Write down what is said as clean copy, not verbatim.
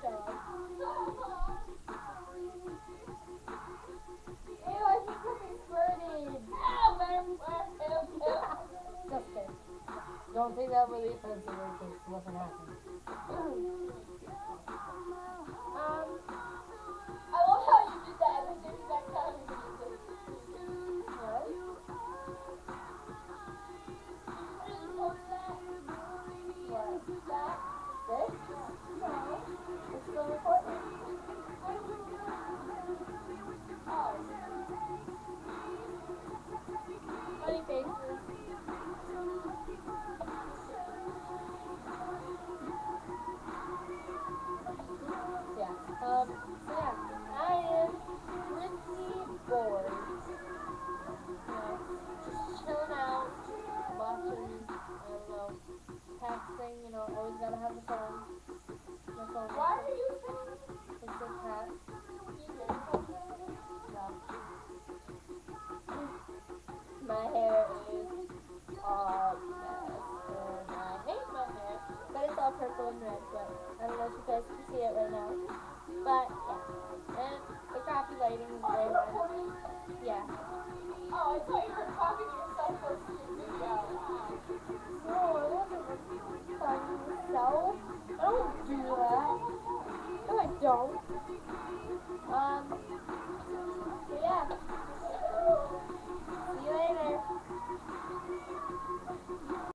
dog. Ew, I think something squirted. Just kidding. Don't take that really offensively because nothing happened. I love how you did that at the exact time you did it. What? What? That? This? No. It's still recording. Oh. Funny faces. Yeah. So yeah, I am pretty bored. You know, just chilling out, watching, I don't know, texting, you know, always gotta have the phone. My phone. Why are you saying? It's a cat. No. My hair is all mess, and I hate my hair. But it's all purple and red, but I don't know if you guys can see it right now. But yeah, and the crappy lighting is very bad. Yeah. Oh, I thought you were talking to yourself posting your video. No, I wasn't recording myself. I don't do that. No, I don't. So yeah.